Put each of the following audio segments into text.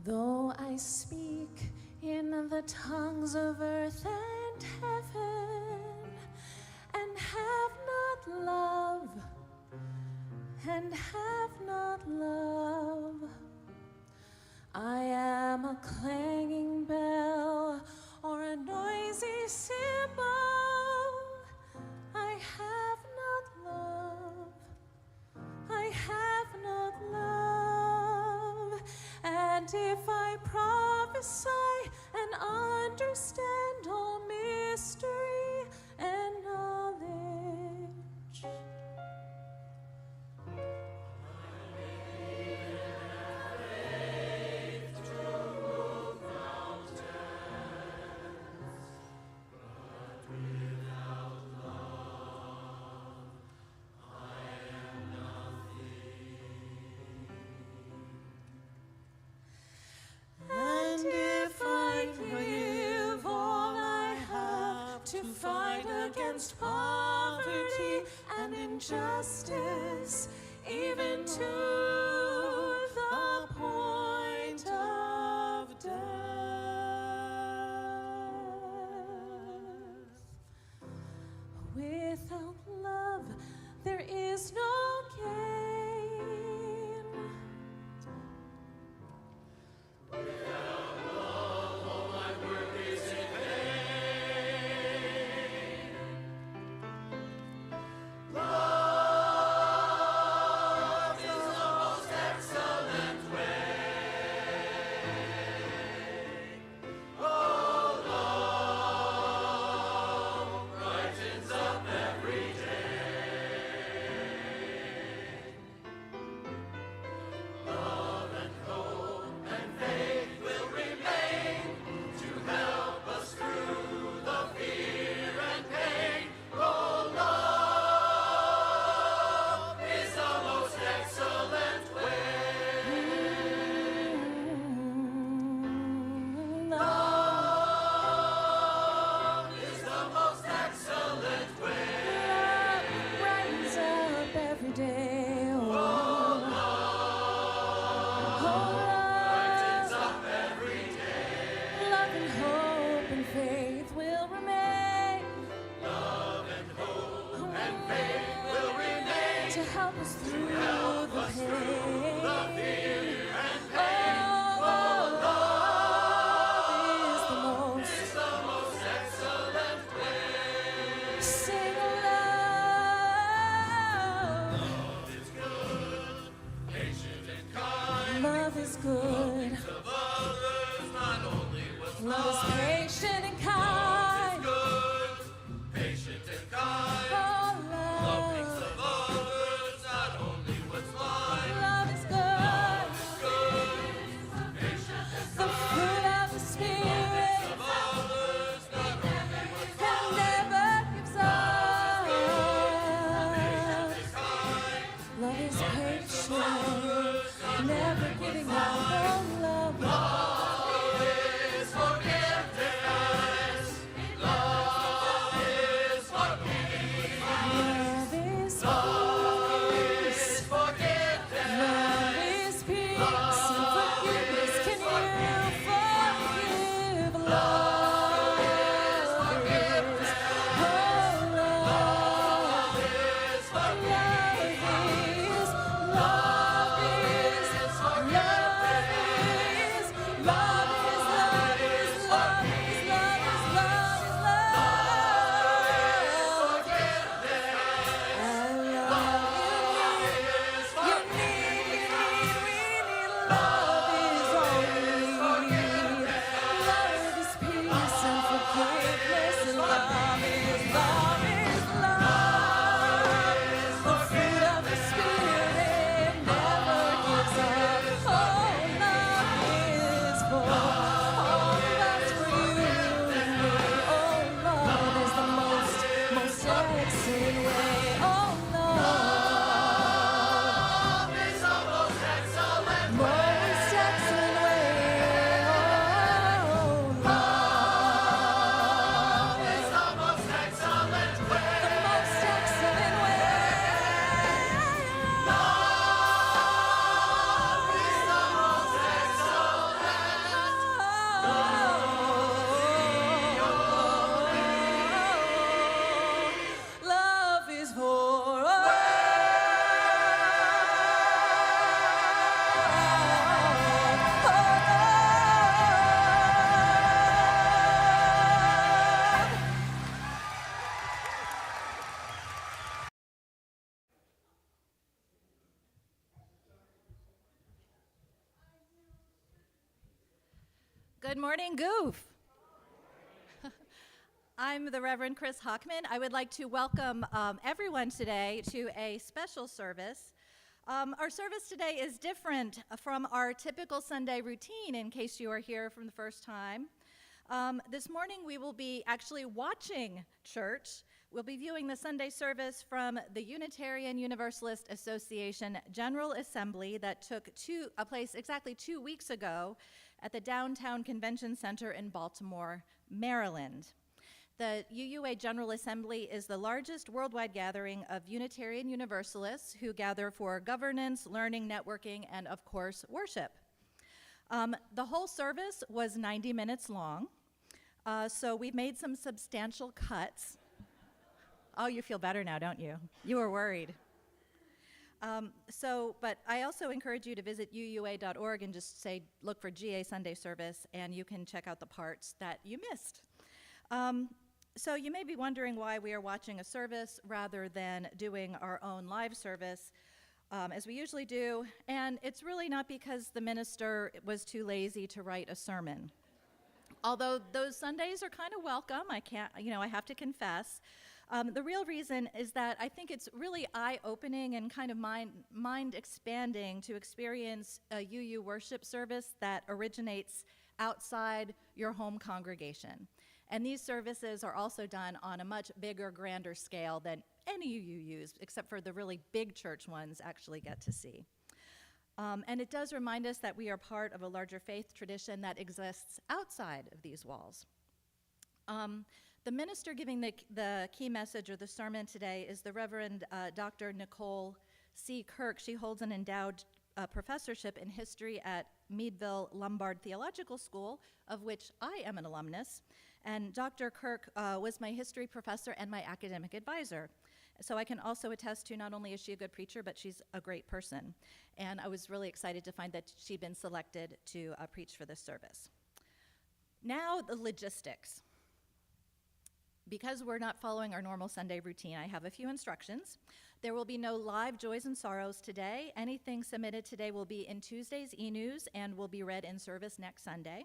Though I speak in the tongues of earth and heaven, and have not love, I am a clanging bell or a noisy cymbal. I have not love, and if I prophesy and understand all mystery and knowledge, and if I give all I have to fight against poverty and injustice, even to the point of death. Without love, there is no gain. Love is good. Love is patient and kind. Patient and kind. Oh, love. Love thinks of others, not only what's mine. Love is good. Patient and The fruit of the Spirit. of others, not only what's And never gives up. Love is patient, never giving up. Oh, love. is forgiveness. Good morning, Goof. I'm the Reverend Chris Hockman. I would like to welcome everyone today to a special service. Our service today is different from our typical Sunday routine, in case you are here from the first time. This morning we will be actually watching church. We'll be viewing the Sunday service from the Unitarian Universalist Association General Assembly that took place exactly 2 weeks ago at the Downtown Convention Center in Baltimore, Maryland. The UUA General Assembly is the largest worldwide gathering of Unitarian Universalists who gather for governance, learning, networking, and of course, worship. The whole service was 90 minutes long, so we've made some substantial cuts. Oh, you feel better now, don't you? You were worried. But I also encourage you to visit UUA.org and just look for GA Sunday service, and you can check out the parts that you missed. So you may be wondering why we are watching a service rather than doing our own live service, as we usually do, and it's really not because the minister was too lazy to write a sermon. Although those Sundays are kind of welcome, I have to confess. The real reason is that I think it's really eye-opening and kind of mind-expanding to experience a UU worship service that originates outside your home congregation. And these services are also done on a much bigger, grander scale than any UUs, except for the really big church ones actually get to see. And it does remind us that we are part of a larger faith tradition that exists outside of these walls. The minister giving the key message or the sermon today is the Reverend Dr. Nicole C. Kirk. She holds an endowed professorship in history at Meadville Lombard Theological School, of which I am an alumnus. And Dr. Kirk was my history professor and my academic advisor. So I can also attest to not only is she a good preacher, but she's a great person. And I was really excited to find that she'd been selected to preach for this service. Now the logistics. Because we're not following our normal Sunday routine, I have a few instructions. There will be no live joys and sorrows today. Anything submitted today will be in Tuesday's e-news and will be read in service next Sunday.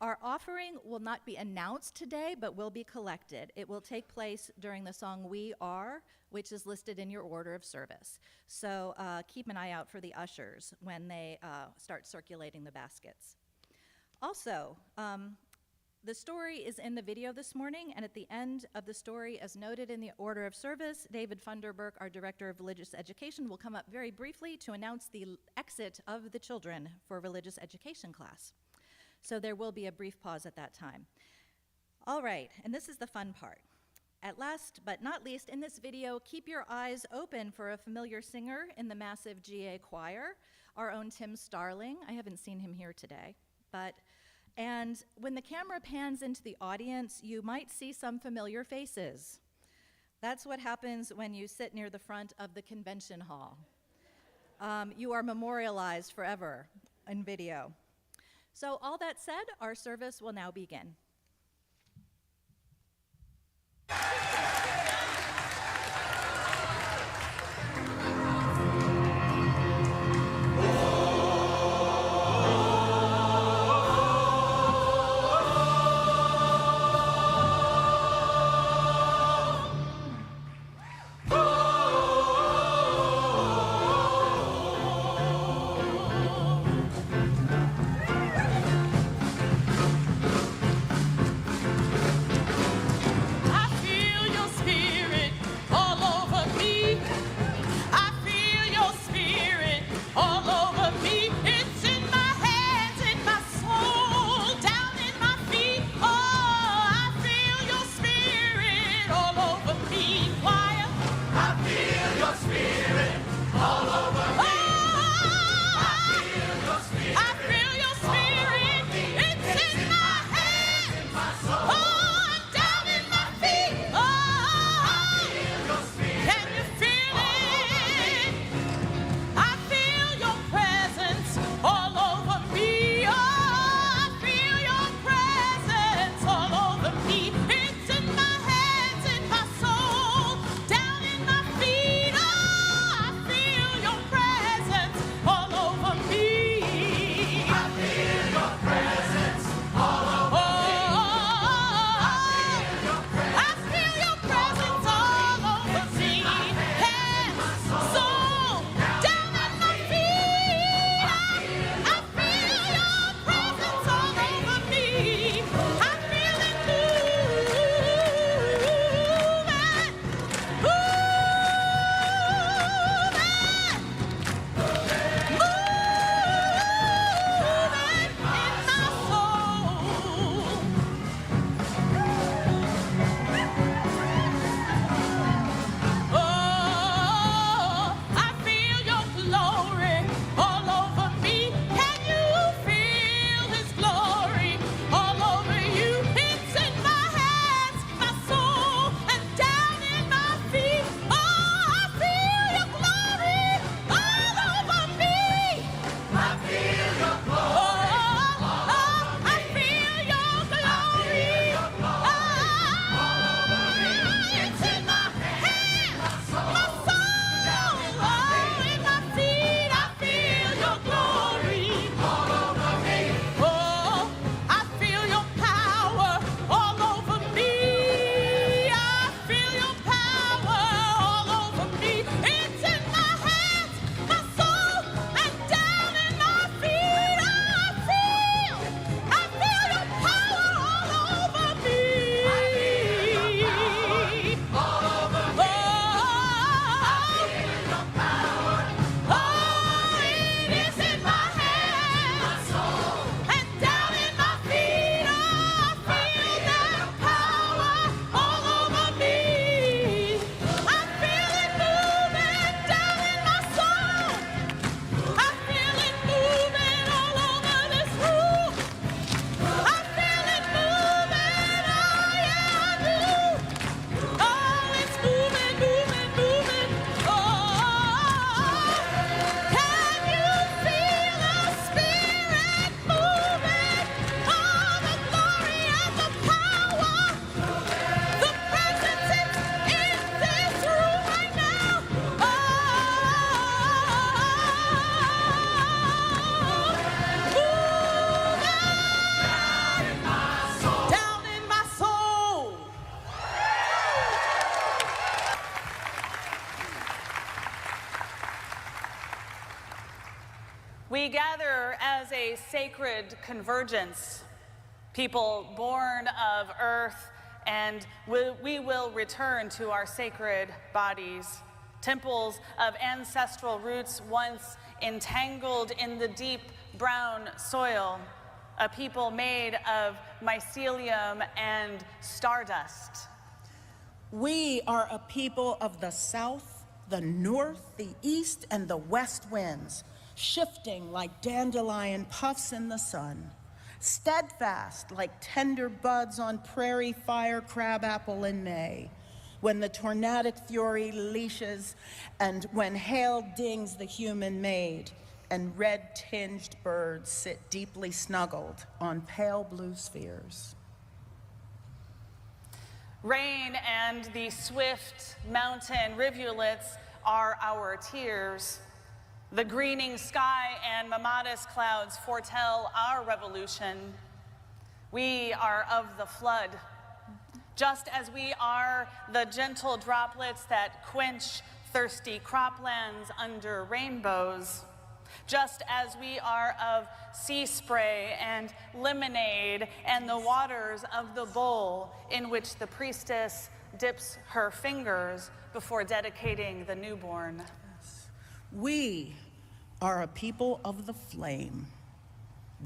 Our offering will not be announced today, but will be collected. It will take place during the song We Are, which is listed in your order of service. So keep an eye out for the ushers when they start circulating the baskets. Also, the story is in the video this morning, and at the end of the story, as noted in the order of service, David Funderburk, our Director of Religious Education, will come up very briefly to announce the exit of the children for religious education class. So there will be a brief pause at that time. All right, and this is the fun part. At last but not least, in this video, keep your eyes open for a familiar singer in the massive GA choir, our own Tim Starling. I haven't seen him here today, and when the camera pans into the audience, you might see some familiar faces. That's what happens when you sit near the front of the convention hall. You are memorialized forever in video. So all that said, our service will now begin. I feel sacred convergence, people born of earth, and we will return to our sacred bodies, temples of ancestral roots once entangled in the deep brown soil, a people made of mycelium and stardust. We are a people of the south, the north, the east, and the west winds, shifting like dandelion puffs in the sun, steadfast like tender buds on prairie fire crabapple in May, when the tornadic fury leashes and when hail dings the human maid, and red-tinged birds sit deeply snuggled on pale blue spheres. Rain and the swift mountain rivulets are our tears. The greening sky and mammatus clouds foretell our revolution. We are of the flood, just as we are the gentle droplets that quench thirsty croplands under rainbows, just as we are of sea spray and lemonade and the waters of the bowl in which the priestess dips her fingers before dedicating the newborn. We are a people of the flame,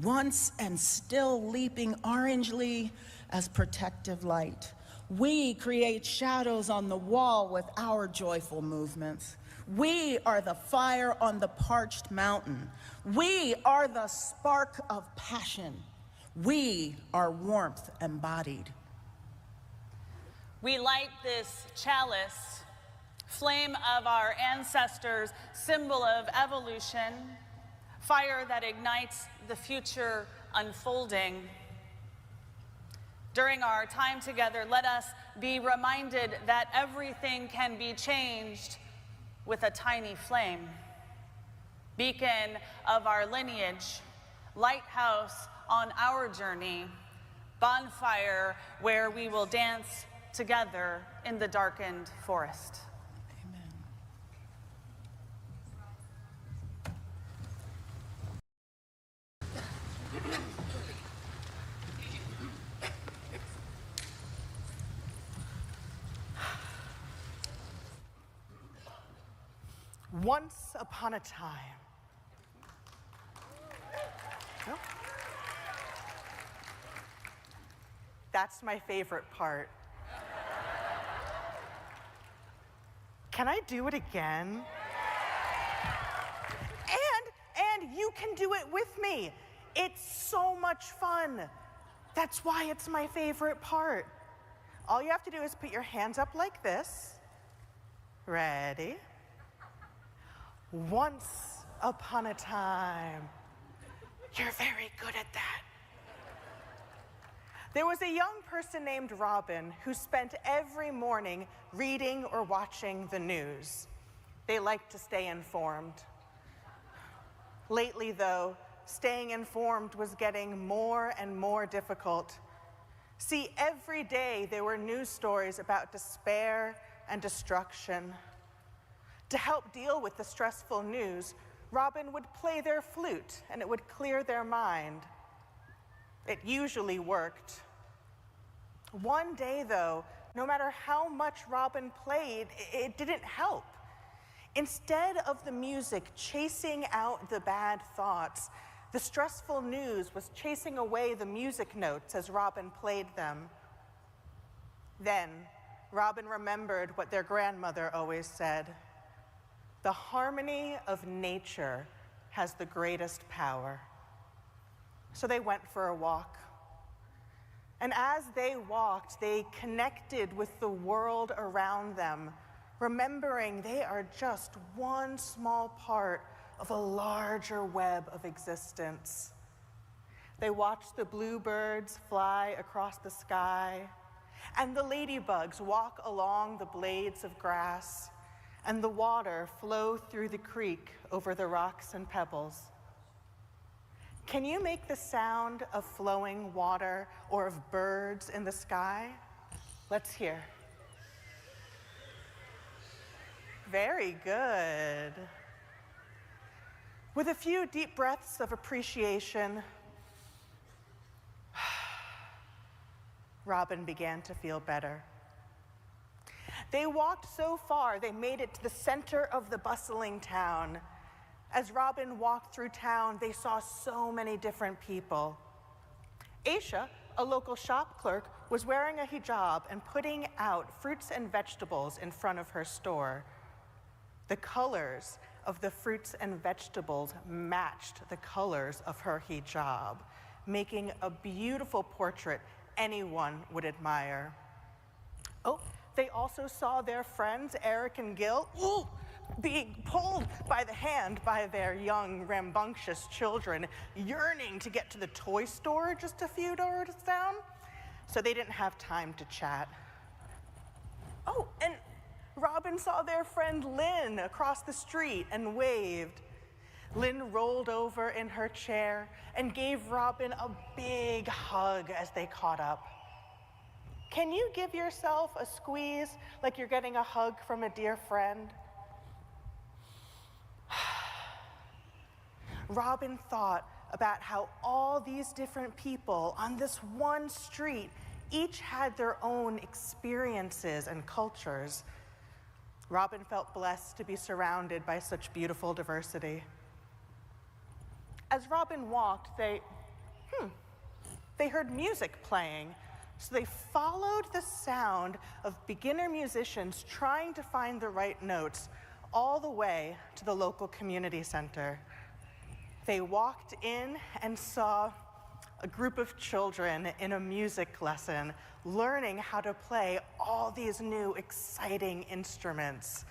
once and still leaping orangely as protective light. We create shadows on the wall with our joyful movements. We are the fire on the parched mountain. We are the spark of passion. We are warmth embodied. We light this chalice, flame of our ancestors, symbol of evolution, fire that ignites the future unfolding. During our time together, let us be reminded that everything can be changed with a tiny flame. Beacon of our lineage, lighthouse on our journey, bonfire where we will dance together in the darkened forest. Amen. Once upon a time. Oh. That's my favorite part. Can I do it again? And you can do it with me. It's so much fun. That's why it's my favorite part. All you have to do is put your hands up like this. Ready? Once upon a time. You're very good at that. There was a young person named Robin who spent every morning reading or watching the news. They liked to stay informed. Lately, though, staying informed was getting more and more difficult. See, every day there were news stories about despair and destruction. To help deal with the stressful news, Robin would play their flute and it would clear their mind. It usually worked. One day, though, no matter how much Robin played, it didn't help. Instead of the music chasing out the bad thoughts, the stressful news was chasing away the music notes as Robin played them. Then, Robin remembered what their grandmother always said: the harmony of nature has the greatest power. So they went for a walk. And as they walked, they connected with the world around them, remembering they are just one small part of a larger web of existence. They watched the bluebirds fly across the sky, and the ladybugs walk along the blades of grass, and the water flow through the creek over the rocks and pebbles. Can you make the sound of flowing water or of birds in the sky? Let's hear. Very good. With a few deep breaths of appreciation, Robin began to feel better. They walked so far, they made it to the center of the bustling town. As Robin walked through town, they saw so many different people. Aisha, a local shop clerk, was wearing a hijab and putting out fruits and vegetables in front of her store. The colors of the fruits and vegetables matched the colors of her hijab, making a beautiful portrait anyone would admire. Oh, they also saw their friends, Eric and Gil, being pulled by the hand by their young, rambunctious children, yearning to get to the toy store just a few doors down, so they didn't have time to chat. Oh, and Robin saw their friend Lynn across the street and waved. Lynn rolled over in her chair and gave Robin a big hug as they caught up. Can you give yourself a squeeze like you're getting a hug from a dear friend? Robin thought about how all these different people on this one street each had their own experiences and cultures. Robin felt blessed to be surrounded by such beautiful diversity. As Robin walked, they heard music playing, so they followed the sound of beginner musicians trying to find the right notes all the way to the local community center. They walked in and saw a group of children in a music lesson learning how to play all these new exciting instruments.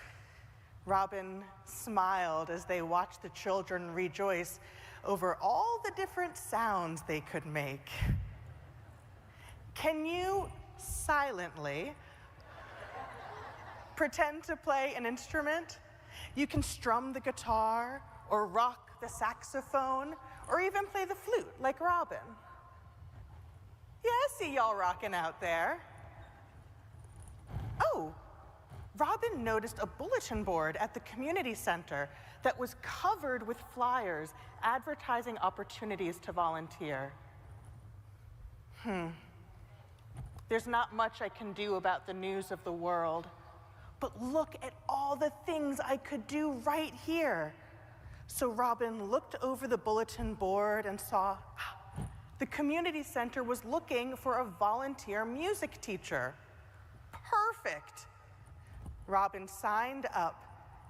Robin smiled as they watched the children rejoice over all the different sounds they could make. Can you silently pretend to play an instrument? You can strum the guitar or rock the saxophone or even play the flute like Robin. Yeah, I see y'all rocking out there. Oh, Robin noticed a bulletin board at the community center that was covered with flyers advertising opportunities to volunteer. There's not much I can do about the news of the world, but look at all the things I could do right here. So Robin looked over the bulletin board and saw the community center was looking for a volunteer music teacher. Perfect. Robin signed up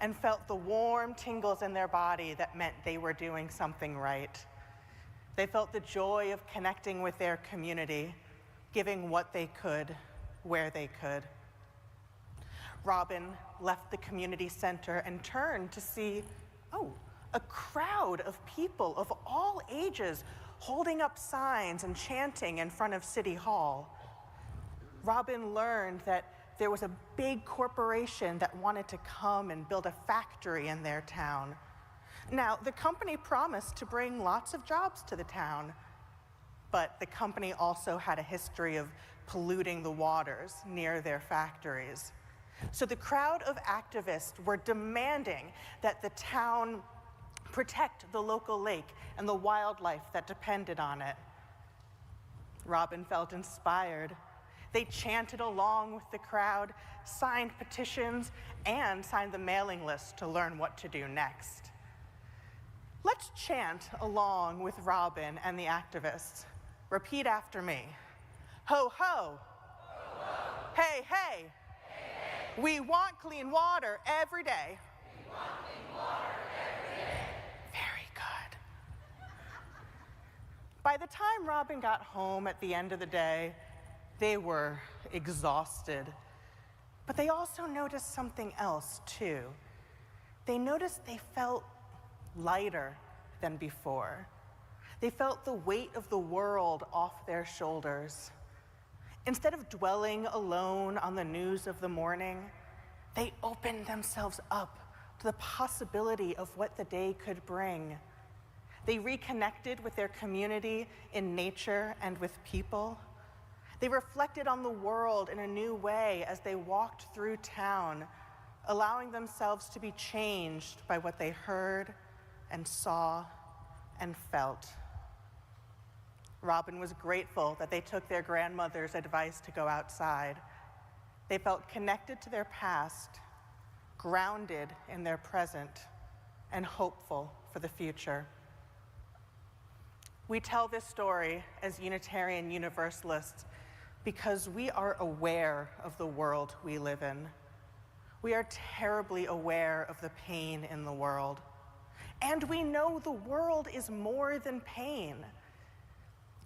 and felt the warm tingles in their body that meant they were doing something right. They felt the joy of connecting with their community, giving what they could, where they could. Robin left the community center and turned to see, a crowd of people of all ages holding up signs and chanting in front of City Hall. Robin learned that there was a big corporation that wanted to come and build a factory in their town. Now, the company promised to bring lots of jobs to the town, but the company also had a history of polluting the waters near their factories. So the crowd of activists were demanding that the town protect the local lake and the wildlife that depended on it. Robin felt inspired. They chanted along with the crowd, signed petitions, and signed the mailing list to learn what to do next. Let's chant along with Robin and the activists. Repeat after me. Ho, ho. Ho, ho. Hey, hey. Hey, hey. We want clean water every day. We want clean water every day. Very good. By the time Robin got home at the end of the day, they were exhausted. But they also noticed something else, too. They noticed they felt lighter than before. They felt the weight of the world off their shoulders. Instead of dwelling alone on the news of the morning, they opened themselves up to the possibility of what the day could bring. They reconnected with their community in nature and with people. They reflected on the world in a new way as they walked through town, allowing themselves to be changed by what they heard and saw and felt. Robin was grateful that they took their grandmother's advice to go outside. They felt connected to their past, grounded in their present, and hopeful for the future. We tell this story as Unitarian Universalists because we are aware of the world we live in. We are terribly aware of the pain in the world. And we know the world is more than pain.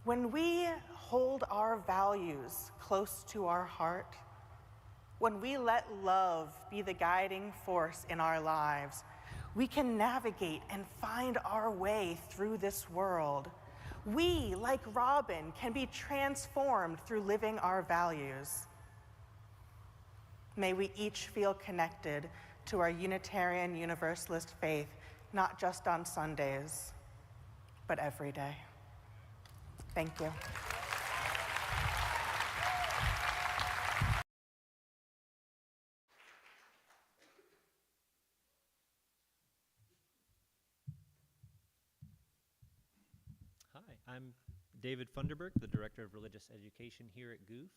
When we hold our values close to our heart, when we let love be the guiding force in our lives, we can navigate and find our way through this world. We, like Robin, can be transformed through living our values. May we each feel connected to our Unitarian Universalist faith, not just on Sundays, but every day. Thank you. Hi, I'm David Funderburk, the Director of Religious Education here at GOOF,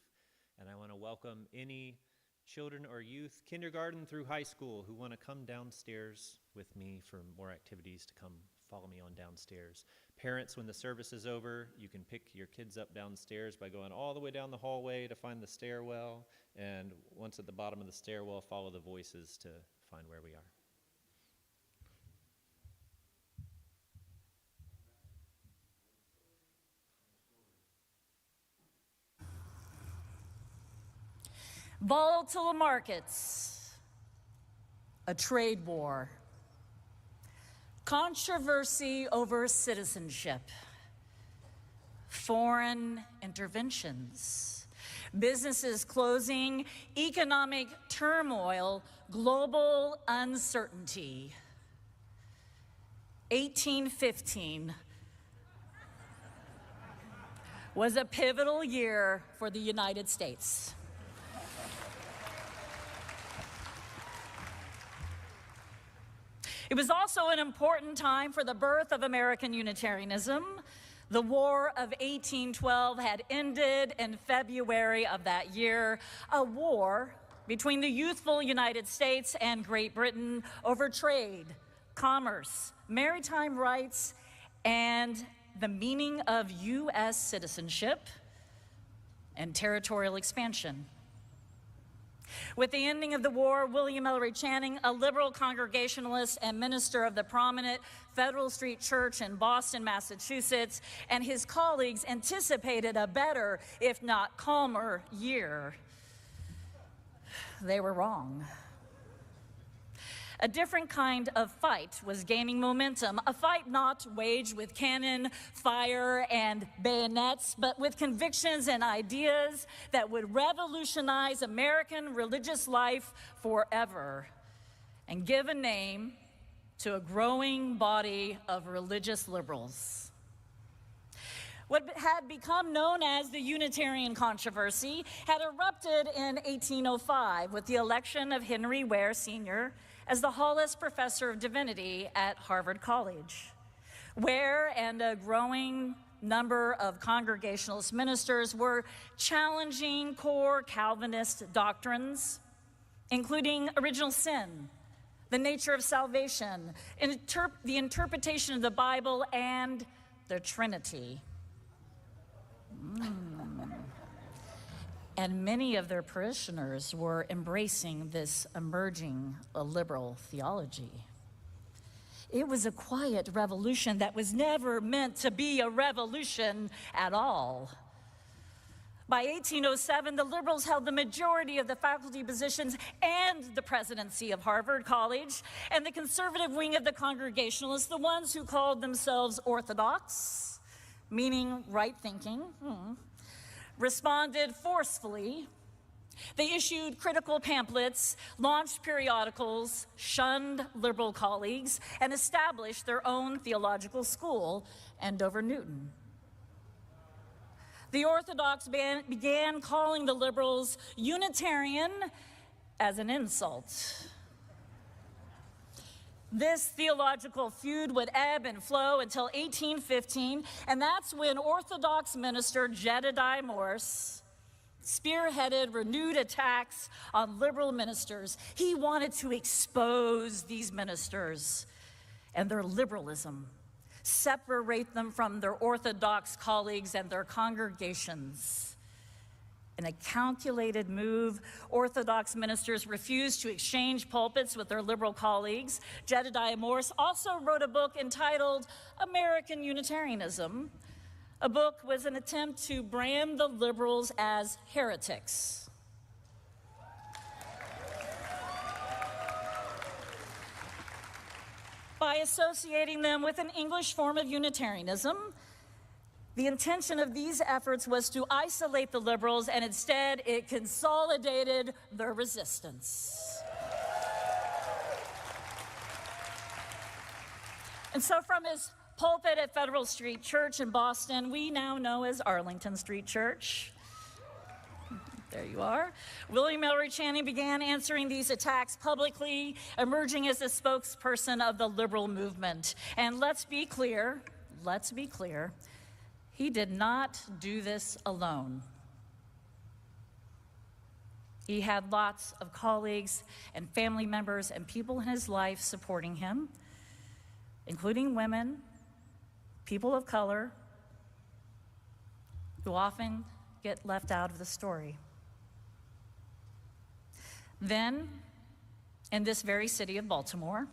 and I want to welcome any children or youth, kindergarten through high school, who want to come downstairs with me for more activities, to come follow me on downstairs. Parents, when the service is over, you can pick your kids up downstairs by going all the way down the hallway to find the stairwell, and once at the bottom of the stairwell, follow the voices to find where we are. Volatile markets, a trade war, controversy over citizenship, foreign interventions, businesses closing, economic turmoil, global uncertainty. 1815 was a pivotal year for the United States. It was also an important time for the birth of American Unitarianism. The War of 1812 had ended in February of that year, a war between the youthful United States and Great Britain over trade, commerce, maritime rights, and the meaning of U.S. citizenship and territorial expansion. With the ending of the war, William Ellery Channing, a liberal Congregationalist and minister of the prominent Federal Street Church in Boston, Massachusetts, and his colleagues anticipated a better, if not calmer, year. They were wrong. A different kind of fight was gaining momentum, a fight not waged with cannon, fire, and bayonets, but with convictions and ideas that would revolutionize American religious life forever and give a name to a growing body of religious liberals. What had become known as the Unitarian controversy had erupted in 1805 with the election of Henry Ware Sr. as the Hollis Professor of Divinity at Harvard College. Ware and a growing number of Congregationalist ministers were challenging core Calvinist doctrines, including original sin, the nature of salvation, the interpretation of the Bible, and the Trinity. And many of their parishioners were embracing this emerging liberal theology. It was a quiet revolution that was never meant to be a revolution at all. By 1807, the liberals held the majority of the faculty positions and the presidency of Harvard College, and the conservative wing of the Congregationalists, the ones who called themselves Orthodox, meaning right thinking, responded forcefully. They issued critical pamphlets, launched periodicals, shunned liberal colleagues, and established their own theological school, Andover Newton. The Orthodox began calling the liberals Unitarian as an insult. This theological feud would ebb and flow until 1815, and that's when Orthodox minister Jedediah Morse spearheaded renewed attacks on liberal ministers. He wanted to expose these ministers and their liberalism, separate them from their Orthodox colleagues and their congregations. In a calculated move, Orthodox ministers refused to exchange pulpits with their liberal colleagues. Jedediah Morse also wrote a book entitled American Unitarianism. A book was an attempt to brand the liberals as heretics. By associating them with an English form of Unitarianism, the intention of these efforts was to isolate the liberals, and instead it consolidated their resistance. And so from his pulpit at Federal Street Church in Boston, we now know as Arlington Street Church, there you are, William Ellery Channing began answering these attacks publicly, emerging as a spokesperson of the liberal movement. And let's be clear, he did not do this alone. He had lots of colleagues and family members and people in his life supporting him, including women, people of color, who often get left out of the story. Then, in this very city of Baltimore,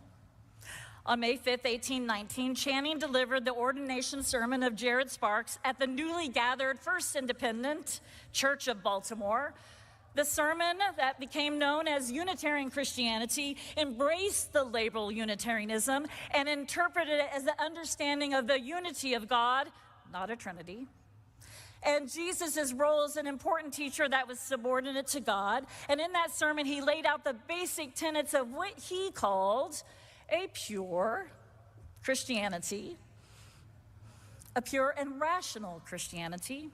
on May 5th, 1819, Channing delivered the ordination sermon of Jared Sparks at the newly gathered First Independent Church of Baltimore. The sermon that became known as Unitarian Christianity embraced the label Unitarianism and interpreted it as the understanding of the unity of God, not a Trinity, and Jesus' role as an important teacher that was subordinate to God. And in that sermon, he laid out the basic tenets of what he called a pure Christianity, a pure and rational Christianity.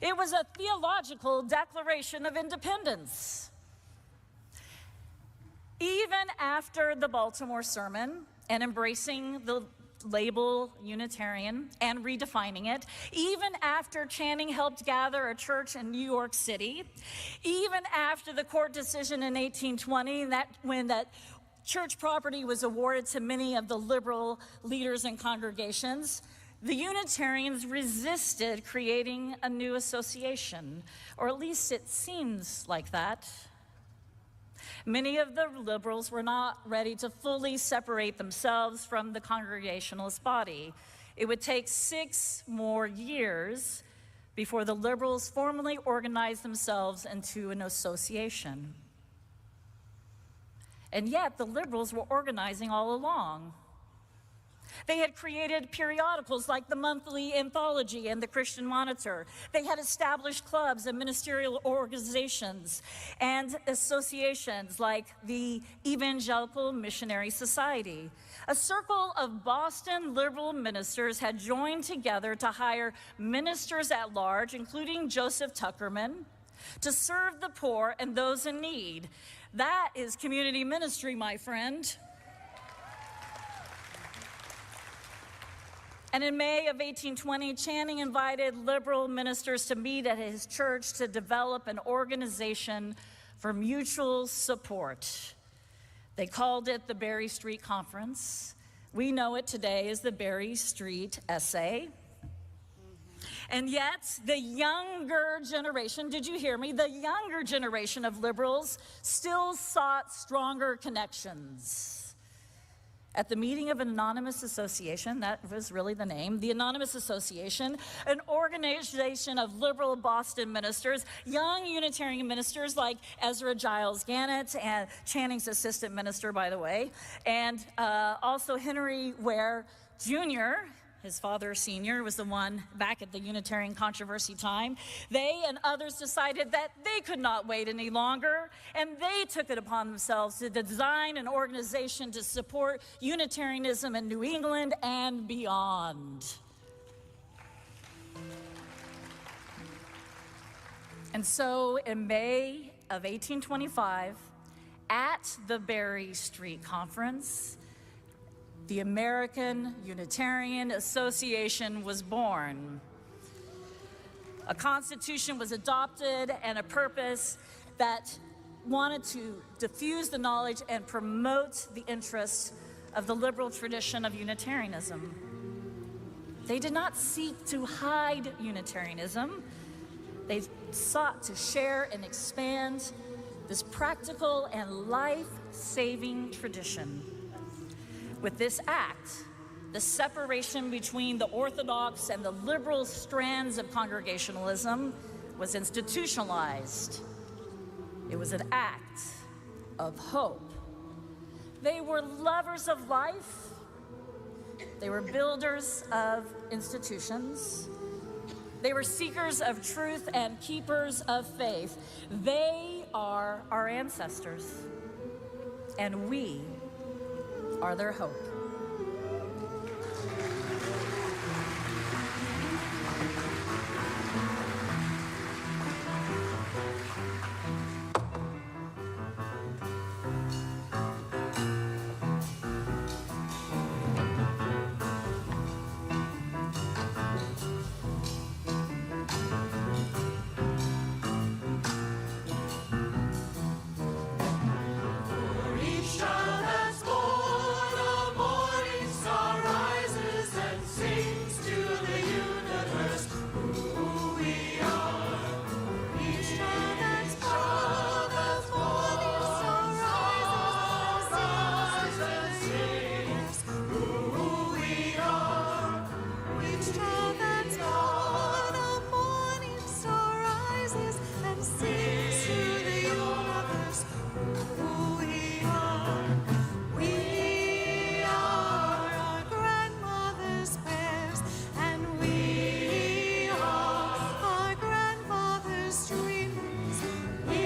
It was a theological declaration of independence. Even after the Baltimore sermon and embracing the label Unitarian and redefining it, even after Channing helped gather a church in New York City, even after the court decision in 1820, when that church property was awarded to many of the liberal leaders and congregations, the Unitarians resisted creating a new association, or at least it seems like that. Many of the liberals were not ready to fully separate themselves from the Congregationalist body. It would take 6 more years before the liberals formally organized themselves into an association. And yet, the liberals were organizing all along. They had created periodicals like the Monthly Anthology and the Christian Monitor. They had established clubs and ministerial organizations and associations like the Evangelical Missionary Society. A circle of Boston liberal ministers had joined together to hire ministers at large, including Joseph Tuckerman, to serve the poor and those in need. That is community ministry, my friend. And in May of 1820, Channing invited liberal ministers to meet at his church to develop an organization for mutual support. They called it the Berry Street Conference. We know it today as the Berry Street Essay. And yet, the younger generation, did you hear me? The younger generation of liberals still sought stronger connections. At the meeting of an anonymous association, that was really the name, the Anonymous Association, an organization of liberal Boston ministers, young Unitarian ministers like Ezra Giles Gannett, and Channing's assistant minister, by the way, and also Henry Ware Jr., his father, senior, was the one back at the Unitarian controversy time. They and others decided that they could not wait any longer, and they took it upon themselves to design an organization to support Unitarianism in New England and beyond. And so in May of 1825, At the Berry Street Conference, the American Unitarian Association was born. A constitution was adopted and a purpose that wanted to diffuse the knowledge and promote the interests of the liberal tradition of Unitarianism. They did not seek to hide Unitarianism. They sought to share and expand this practical and life-saving tradition. With this act, the separation between the Orthodox and the liberal strands of Congregationalism was institutionalized. It was an act of hope. They were lovers of life. They were builders of institutions. They were seekers of truth and keepers of faith. They are our ancestors, and we are their hope. Each child that's born, a morning star rises and sings to the universe who we are. Each child that's born, a morning star rises and sings who we are. Each child that's born, a morning star rises and sings to the universe who we are. We are our grandmother's prayers, and we are our grandfather's dreams. We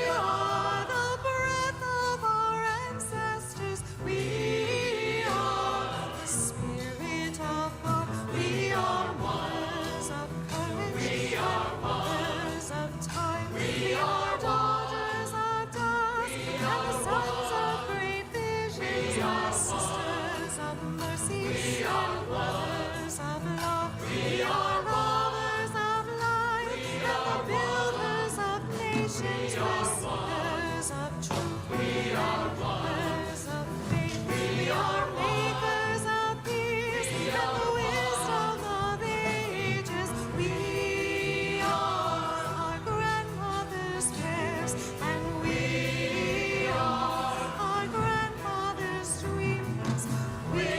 are the breath of our ancestors. We are the spirit of God. We are mothers of courage. We are mothers of time. We are daughters of dust and the sons of great visions. We are sisters of mercy. We are mothers of love. We are lovers of light and the builders of nations. We are seekers of truth. We are lovers of faith. We are makers of peace and the wisdom of ages. We are our grandmother's prayers, and we are our grandmother's dreams. We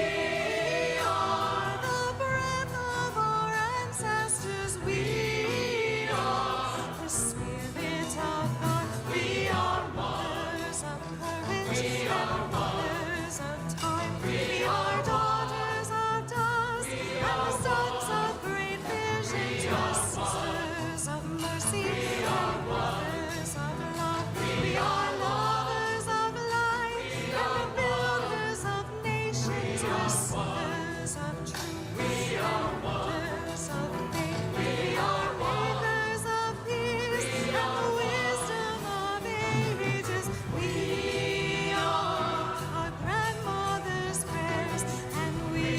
are the breath of our ancestors. We are the spirit of God. We are mothers of courage. We are mothers of time. We are daughters of dust and the sons of great visions. We are sisters of mercy. We are mothers of love. We are lovers of light and the builders of nations. We are seekers of truth. We are mothers of faith. We are makers of peace and the wisdom of ages. We are our grandmother's prayers, and we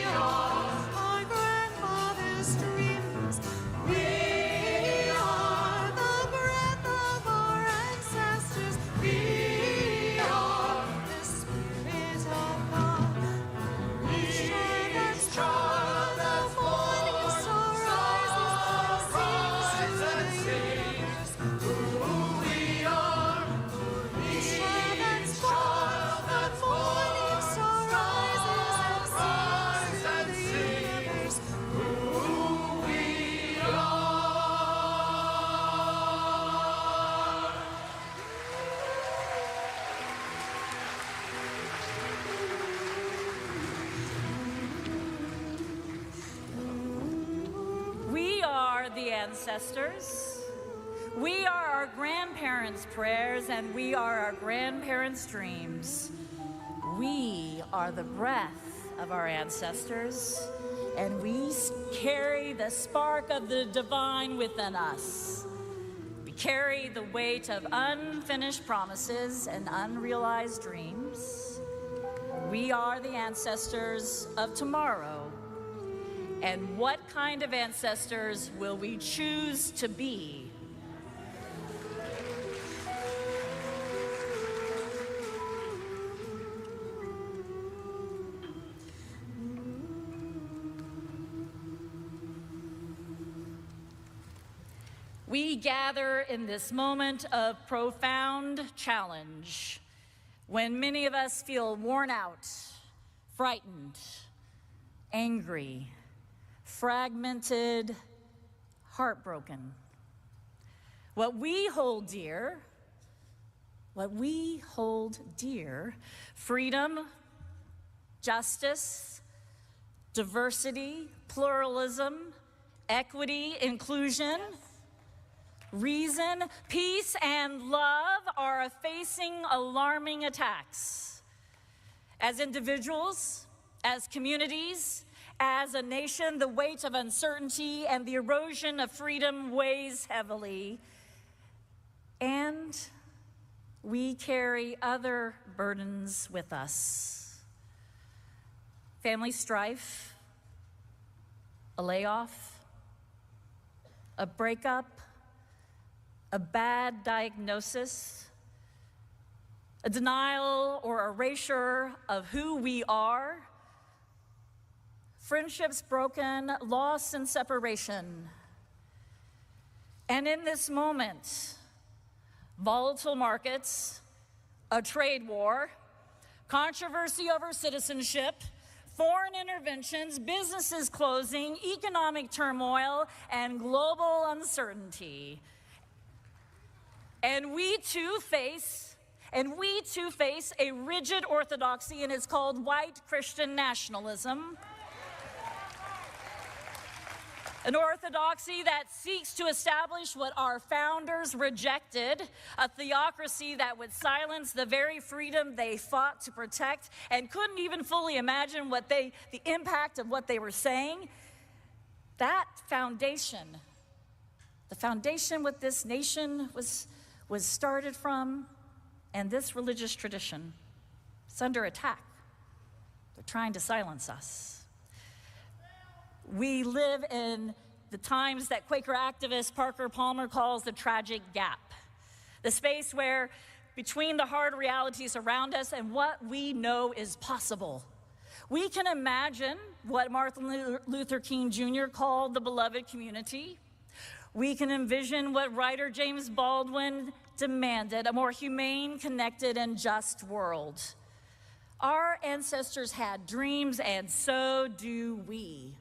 are our grandmother's dreams. We are the breath of our ancestors. We are the spirit of God. Each child that's born, the morning star rises and sings to the universe who we are. Each child that's born, the morning star rises and sings to the universe who we are. We are the ancestors. We are our grandparents' prayers, and we are our grandparents' dreams. We are the breath of our ancestors, and we carry the spark of the divine within us. We carry the weight of unfinished promises and unrealized dreams. We are the ancestors of tomorrow. And what kind of ancestors will we choose to be? We gather in this moment of profound challenge when many of us feel worn out, frightened, angry, fragmented, heartbroken. What we hold dear, freedom, justice, diversity, pluralism, equity, inclusion, reason, peace, and love are facing alarming attacks. As individuals, as communities, as a nation, the weight of uncertainty and the erosion of freedom weighs heavily. And we carry other burdens with us. Family strife, a layoff, a breakup, a bad diagnosis, a denial or erasure of who we are, friendships broken, loss and separation. And in this moment, volatile markets, a trade war, controversy over citizenship, foreign interventions, businesses closing, economic turmoil, and global uncertainty. And we too face a rigid orthodoxy, and it's called white Christian nationalism. An orthodoxy that seeks to establish what our founders rejected, a theocracy that would silence the very freedom they fought to protect and couldn't even fully imagine the impact of what they were saying. That foundation, the foundation what this nation was started from, and this religious tradition, it's under attack. They're trying to silence us. We live in the times that Quaker activist Parker Palmer calls the tragic gap, the space where between the hard realities around us and what we know is possible. We can imagine what Martin Luther King Jr. called the beloved community. We can envision what writer James Baldwin demanded, a more humane, connected, and just world. Our ancestors had dreams, and so do we.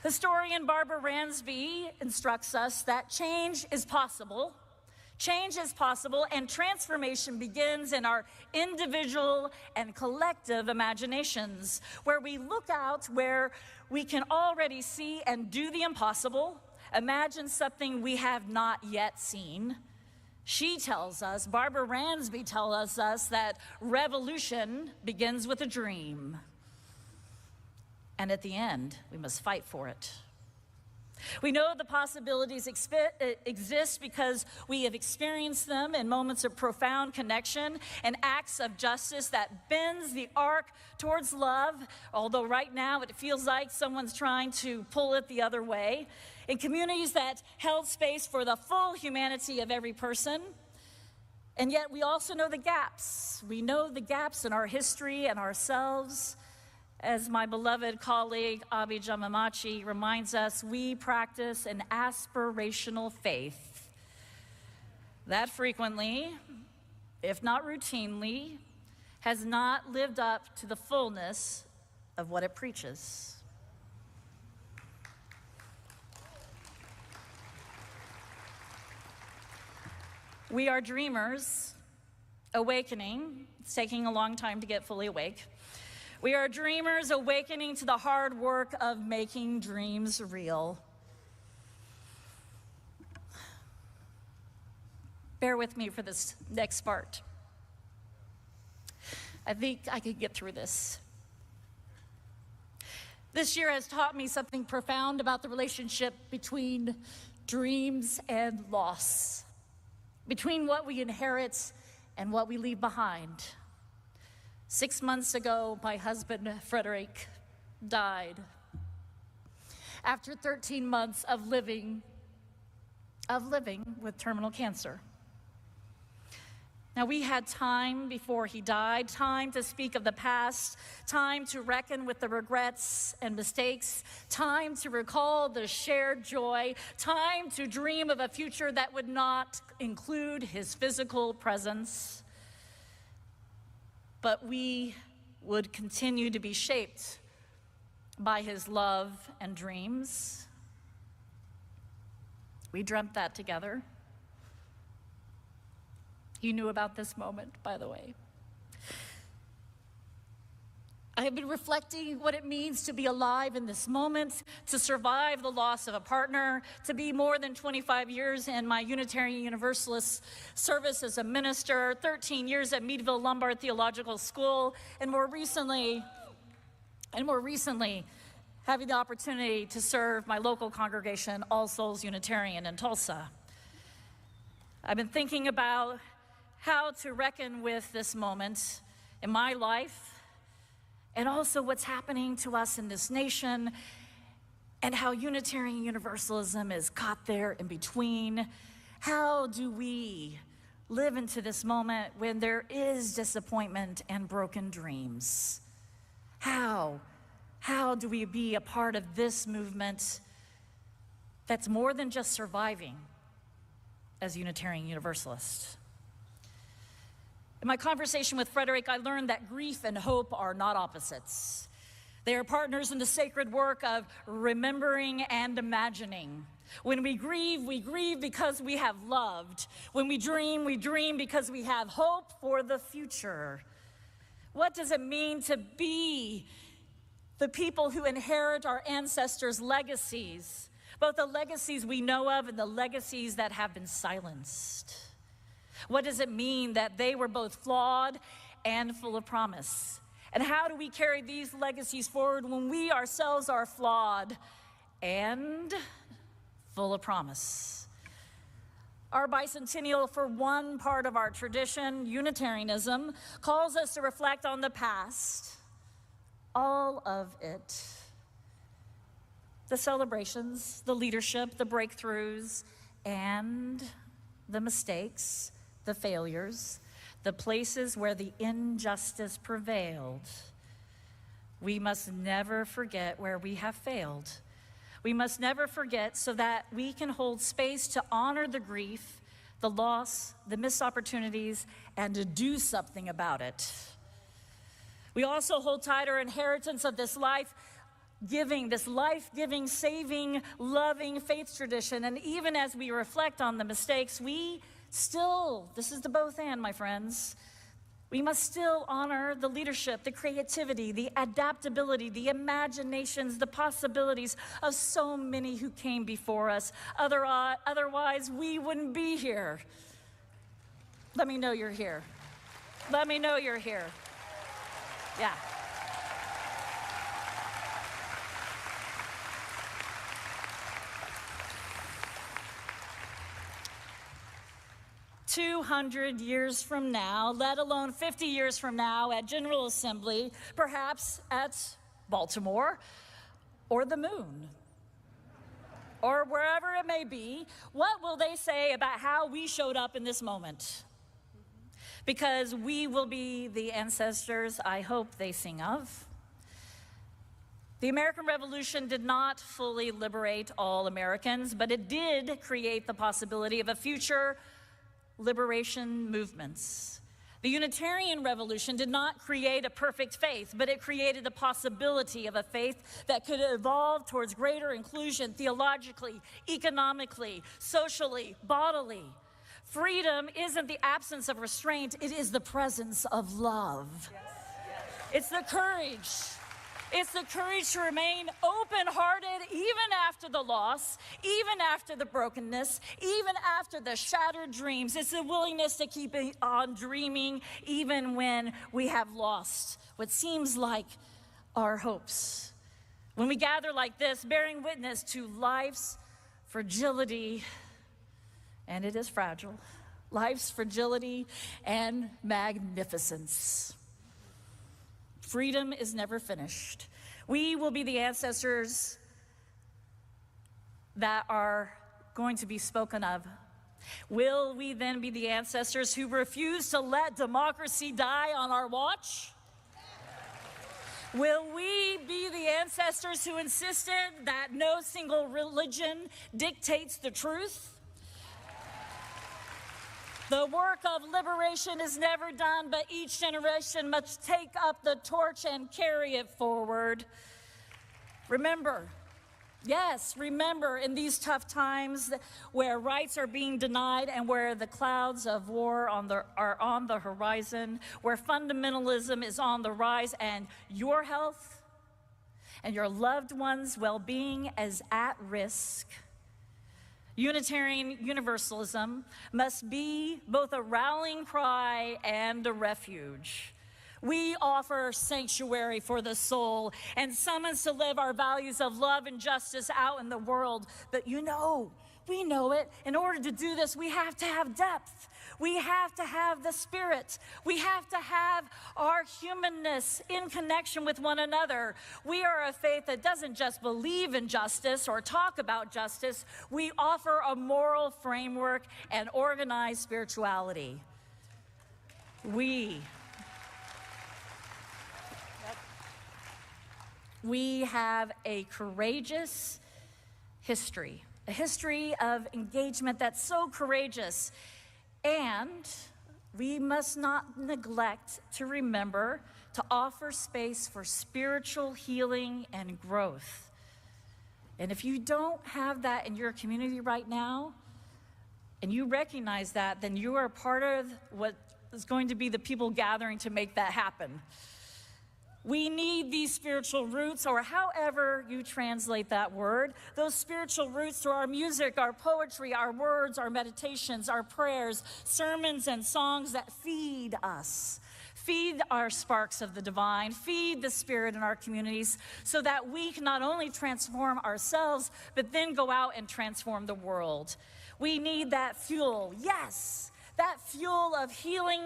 Historian Barbara Ransby instructs us that change is possible. Change is possible, and transformation begins in our individual and collective imaginations, where we look out where we can already see and do the impossible, imagine something we have not yet seen. She tells us, Barbara Ransby tells us that revolution begins with a dream. And at the end, we must fight for it. We know the possibilities exist because we have experienced them in moments of profound connection and acts of justice that bends the arc towards love, although right now it feels like someone's trying to pull it the other way, in communities that held space for the full humanity of every person. And yet we also know the gaps. We know the gaps in our history and ourselves. As my beloved colleague Abi Jamamachi reminds us, we practice an aspirational faith that frequently, if not routinely, has not lived up to the fullness of what it preaches. We are dreamers, awakening. It's taking a long time to get fully awake. We are dreamers awakening to the hard work of making dreams real. Bear with me for this next part. I think I could get through this. This year has taught me something profound about the relationship between dreams and loss, between what we inherit and what we leave behind. 6 months ago, my husband, Frederick, died after 13 months of living with terminal cancer. Now, we had time before he died, time to speak of the past, time to reckon with the regrets and mistakes, time to recall the shared joy, time to dream of a future that would not include his physical presence. But we would continue to be shaped by his love and dreams. We dreamt that together. He knew about this moment, by the way. I have been reflecting what it means to be alive in this moment, to survive the loss of a partner, to be more than 25 years in my Unitarian Universalist service as a minister, 13 years at Meadville Lombard Theological School, and more recently, having the opportunity to serve my local congregation, All Souls Unitarian in Tulsa. I've been thinking about how to reckon with this moment in my life, and also what's happening to us in this nation, and how Unitarian Universalism is caught there in between. How do we live into this moment when there is disappointment and broken dreams? How do we be a part of this movement that's more than just surviving as Unitarian Universalists? In my conversation with Frederick, I learned that grief and hope are not opposites. They are partners in the sacred work of remembering and imagining. When we grieve because we have loved. When we dream because we have hope for the future. What does it mean to be the people who inherit our ancestors' legacies, both the legacies we know of and the legacies that have been silenced? What does it mean that they were both flawed and full of promise? And how do we carry these legacies forward when we ourselves are flawed and full of promise? Our bicentennial for one part of our tradition, Unitarianism, calls us to reflect on the past, all of it. The celebrations, the leadership, the breakthroughs, and the mistakes, the failures, the places where the injustice prevailed. We must never forget where we have failed. We must never forget so that we can hold space to honor the grief, the loss, the missed opportunities, and to do something about it. We also hold tight our inheritance of this life-giving, saving, loving faith tradition. And even as we reflect on the mistakes, this is the both and, my friends. We must still honor the leadership, the creativity, the adaptability, the imaginations, the possibilities of so many who came before us. Otherwise, we wouldn't be here. Let me know you're here. Let me know you're here. Yeah. "200 years from now, let alone 50 years from now at General Assembly, perhaps at Baltimore or the moon, or wherever it may be, what will they say about how we showed up in this moment? Because we will be the ancestors I hope they sing of. The American Revolution did not fully liberate all Americans, but it did create the possibility of a future liberation movements. The Unitarian Revolution did not create a perfect faith, but it created the possibility of a faith that could evolve towards greater inclusion theologically, economically, socially, bodily. Freedom isn't the absence of restraint, it is the presence of love. It's the courage. It's the courage to remain open-hearted even after the loss, even after the brokenness, even after the shattered dreams. It's the willingness to keep on dreaming even when we have lost what seems like our hopes. When we gather like this, bearing witness to life's fragility, and it is fragile, life's fragility and magnificence. Freedom is never finished. We will be the ancestors that are going to be spoken of. Will we then be the ancestors who refuse to let democracy die on our watch? Will we be the ancestors who insisted that no single religion dictates the truth? The work of liberation is never done, but each generation must take up the torch and carry it forward. Remember, yes, remember in these tough times where rights are being denied and where the clouds of war are on the horizon, where fundamentalism is on the rise and your health and your loved ones' well-being is at risk, Unitarian Universalism must be both a rallying cry and a refuge. We offer sanctuary for the soul and summons to live our values of love and justice out in the world. But we know it. In order to do this, we have to have depth. We have to have the Spirit. We have to have our humanness in connection with one another. We are a faith that doesn't just believe in justice or talk about justice. We offer a moral framework and organized spirituality. We have a courageous history, a history of engagement that's so courageous. And we must not neglect to remember to offer space for spiritual healing and growth. And if you don't have that in your community right now, and you recognize that, then you are part of what is going to be the people gathering to make that happen. We need these spiritual roots, or however you translate that word, those spiritual roots through our music, our poetry, our words, our meditations, our prayers, sermons, and songs that feed us. Feed our sparks of the divine, feed the Spirit in our communities so that we can not only transform ourselves, but then go out and transform the world. We need that fuel, yes, that fuel of healing,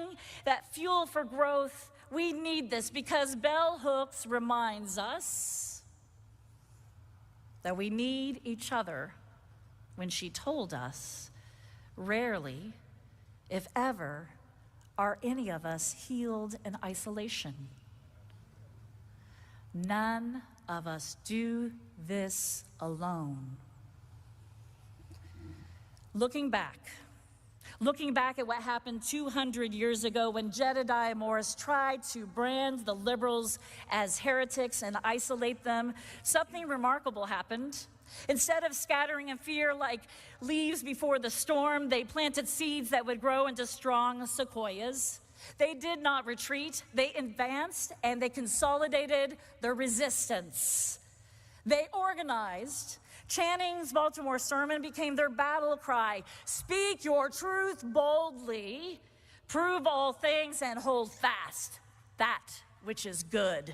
that fuel for growth. We need this because Bell Hooks reminds us that we need each other when she told us, rarely, if ever, are any of us healed in isolation. None of us do this alone. Looking back at what happened 200 years ago when Jedediah Morris tried to brand the liberals as heretics and isolate them, something remarkable happened. Instead of scattering in fear like leaves before the storm, they planted seeds that would grow into strong sequoias. They did not retreat, they advanced, and they consolidated their resistance. They organized. Channing's Baltimore sermon became their battle cry. Speak your truth boldly, prove all things, and hold fast that which is good.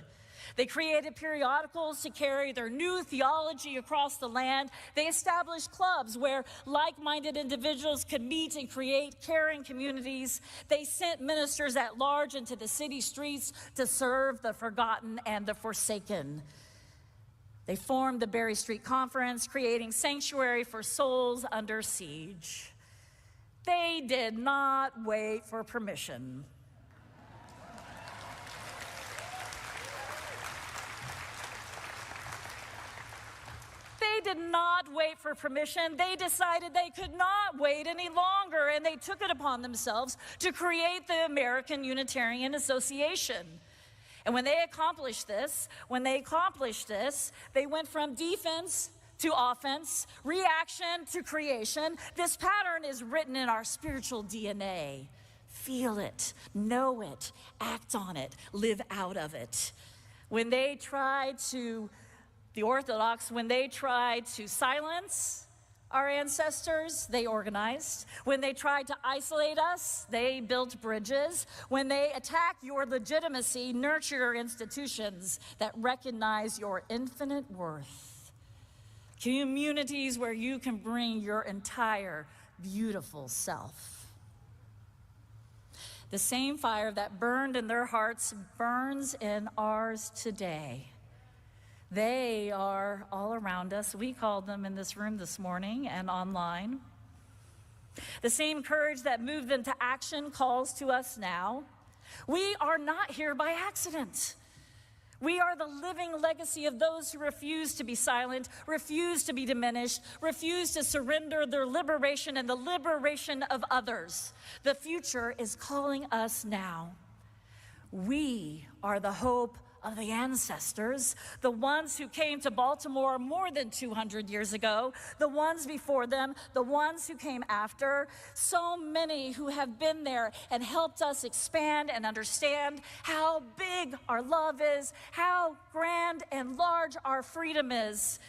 They created periodicals to carry their new theology across the land. They established clubs where like-minded individuals could meet and create caring communities. They sent ministers at large into the city streets to serve the forgotten and the forsaken. They formed the Berry Street Conference, creating sanctuary for souls under siege. They did not wait for permission. They did not wait for permission. They decided they could not wait any longer, and they took it upon themselves to create the American Unitarian Association. And when they accomplished this, they went from defense to offense, reaction to creation. This pattern is written in our spiritual DNA. Feel it, know it, act on it, live out of it. When they tried to, the Orthodox, when they tried to silence Our ancestors, they organized. When they tried to isolate us, they built bridges. When they attacked your legitimacy, nurture your institutions that recognize your infinite worth. Communities where you can bring your entire beautiful self. The same fire that burned in their hearts burns in ours today. They are all around us. We called them in this room this morning and online. The same courage that moved them to action calls to us now. We are not here by accident. We are the living legacy of those who refuse to be silent, refuse to be diminished, refuse to surrender their liberation and the liberation of others. The future is calling us now. We are the hope of the ancestors, the ones who came to Baltimore more than 200 years ago, the ones before them, the ones who came after, so many who have been there and helped us expand and understand how big our love is, how grand and large our freedom is.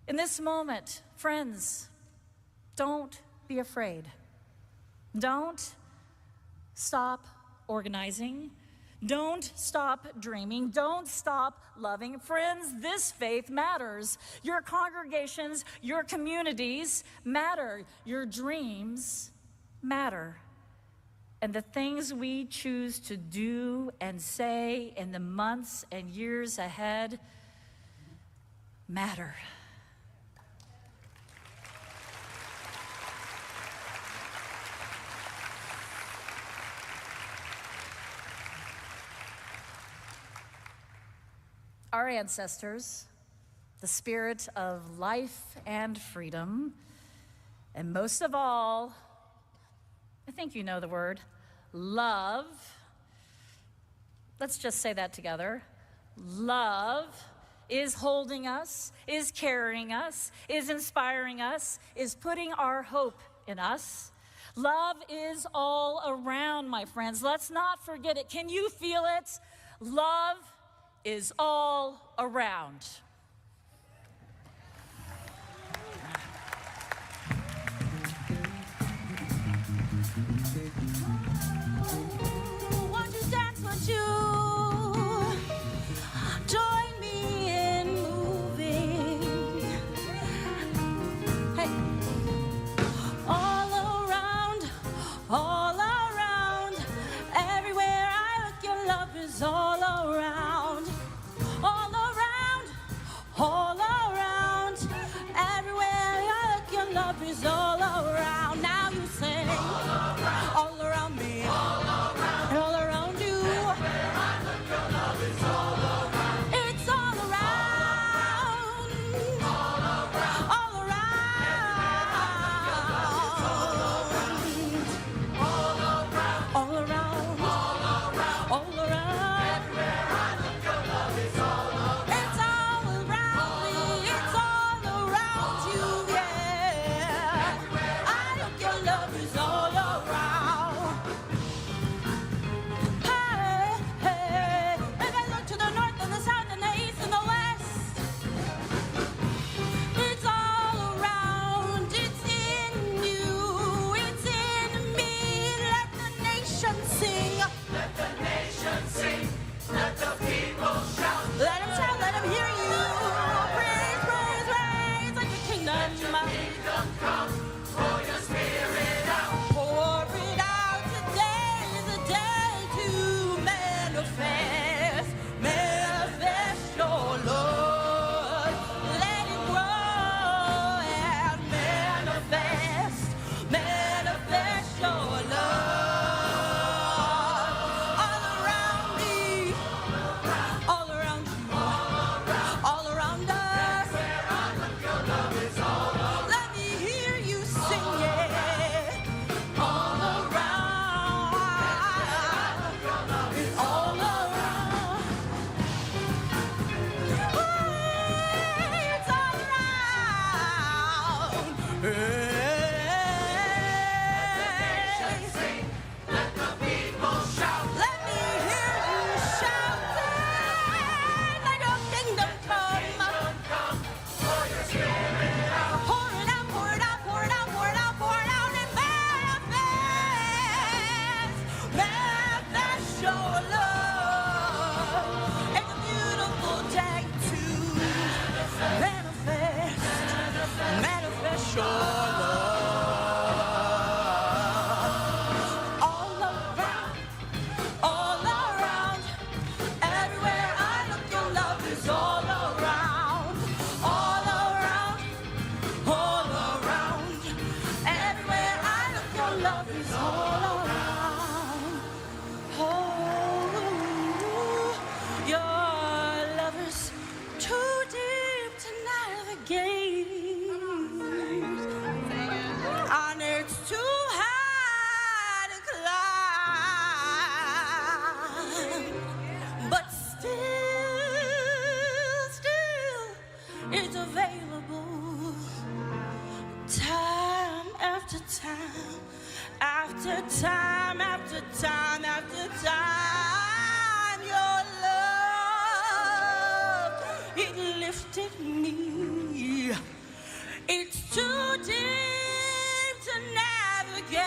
In this moment, friends, don't be afraid. Don't stop organizing. Don't stop dreaming. Don't stop loving. Friends, this faith matters. Your congregations, your communities matter. Your dreams matter. And the things we choose to do and say in the months and years ahead matter. Our ancestors, the spirit of life and freedom, and most of all, I think you know the word, love. Let's just say that together. Love is holding us, is carrying us, is inspiring us, is putting our hope in us. Love is all around, my friends. Let's not forget it. Can you feel it? Love is all around. Won't you dance, won't you join me in moving? Hey, all around, everywhere I look, your love is all around. All around, everywhere I look, your love is all around. Now you say, all around. after time after time after time, your love, it lifted me. It's too deep to navigate,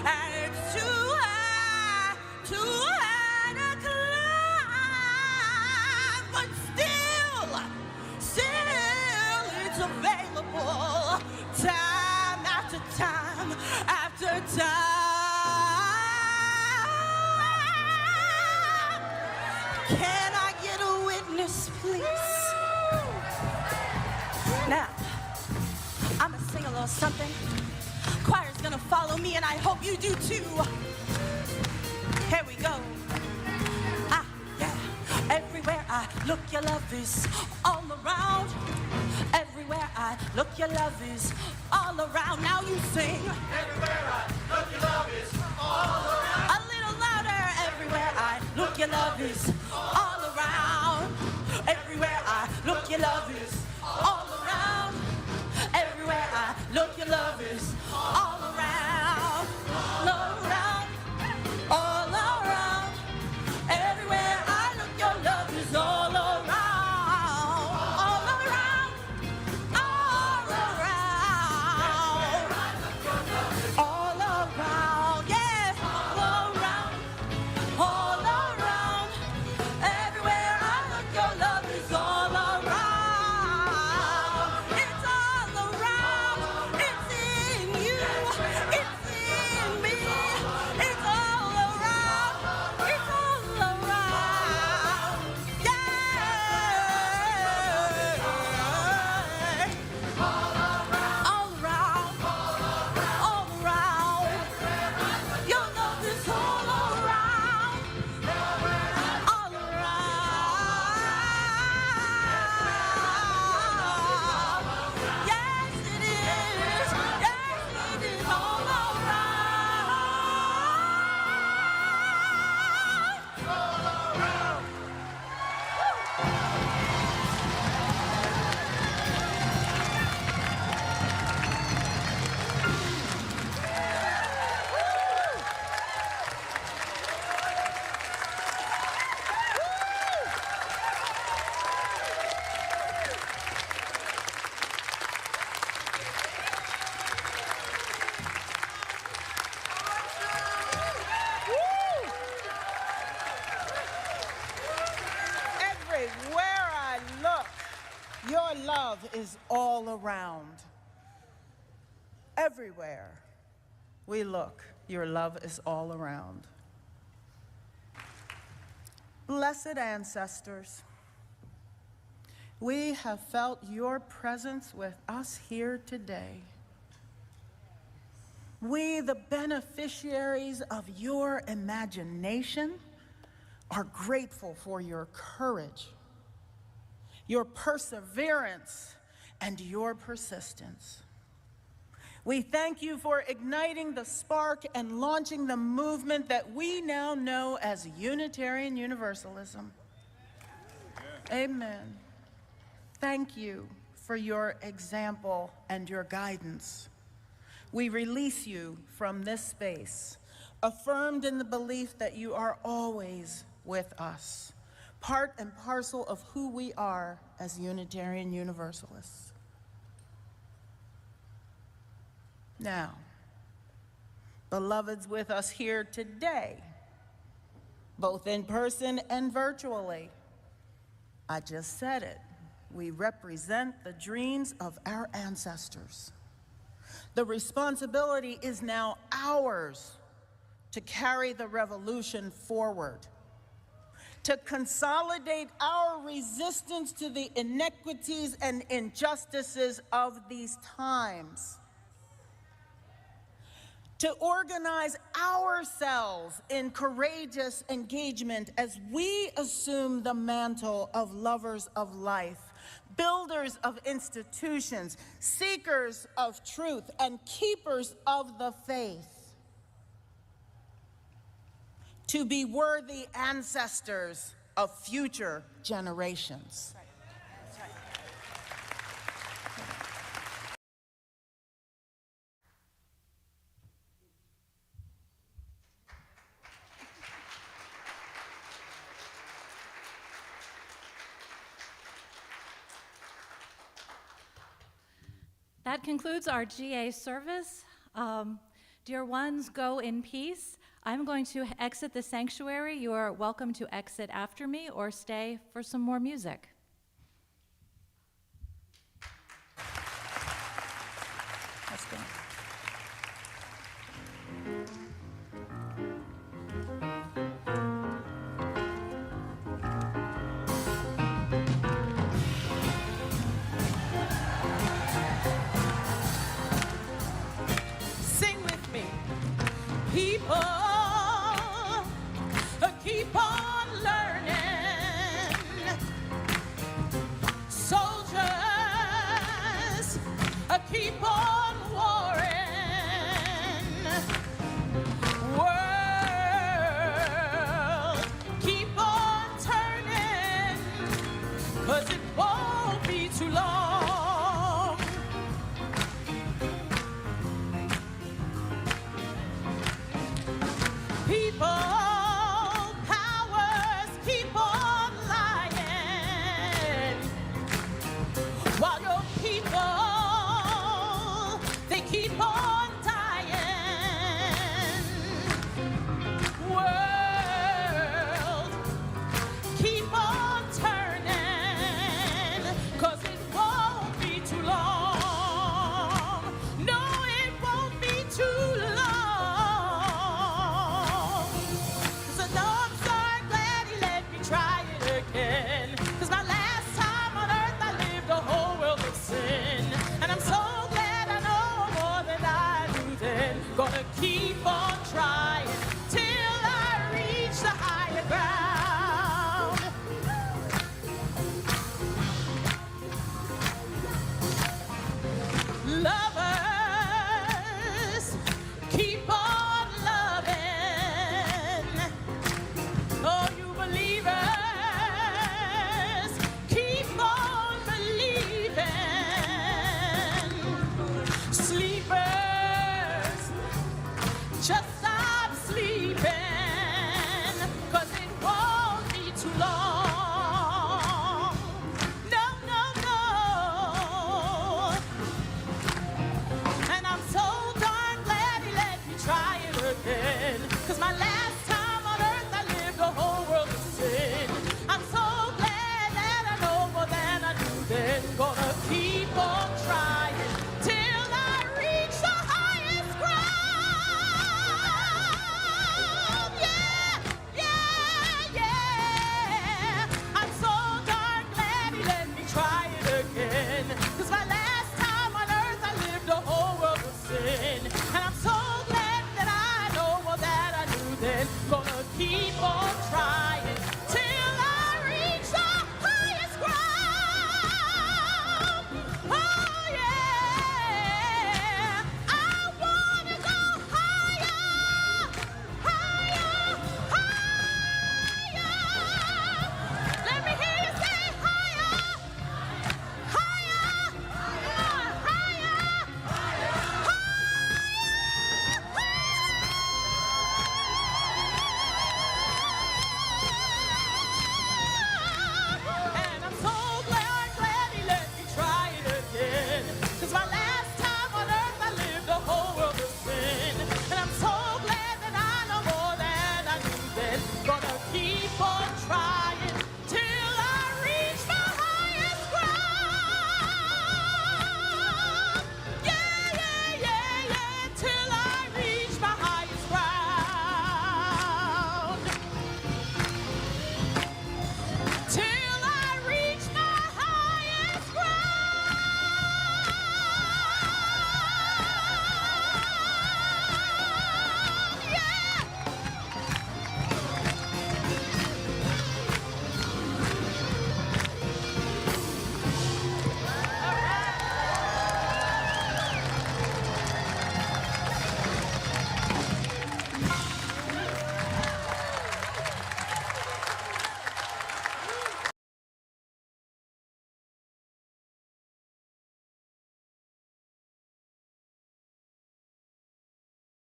and it's too high to climb, but still it's available time after time after time. Can I get a witness, please? Now, I'm gonna sing a little something. Choir's gonna follow me, and I hope you do too. Here we go. Yeah. Everywhere I look, your love is all around. Everywhere I look, your love is all around. Now you sing. Everywhere I look, your love is all around. A little louder. Everywhere I look, your love is all around. Everywhere I look, your love is all around. Everywhere I look, your love is all around. All around. All around. Everywhere I look, your love is all around. All around. All around. All around. Yes. All around. All around. Everywhere I look, your love is all around. It's all around. It's in you. It's in me. It's all around. It's all around. Yeah. All around. All around. Your love is all around. All around. Yes, it is. Yes, it is all around. Everywhere I look, your love is all around. Everywhere we look, your love is all around. Blessed ancestors, we have felt your presence with us here today. We, the beneficiaries of your imagination, are grateful for your courage, your perseverance, and your persistence. We thank you for igniting the spark and launching the movement that we now know as Unitarian Universalism. Amen. Thank you for your example and your guidance. We release you from this space, affirmed in the belief that you are always with us, part and parcel of who we are as Unitarian Universalists. Now, beloveds with us here today, both in person and virtually, I just said it, we represent the dreams of our ancestors. The responsibility is now ours to carry the revolution forward, to consolidate our resistance to the inequities and injustices of these times, to organize ourselves in courageous engagement as we assume the mantle of lovers of life, builders of institutions, seekers of truth, and keepers of the faith, to be worthy ancestors of future generations. That concludes our GA service. Dear ones, go in peace. I'm going to exit the sanctuary. You are welcome to exit after me or stay for some more music. Let's go. Sing with me. People, keep on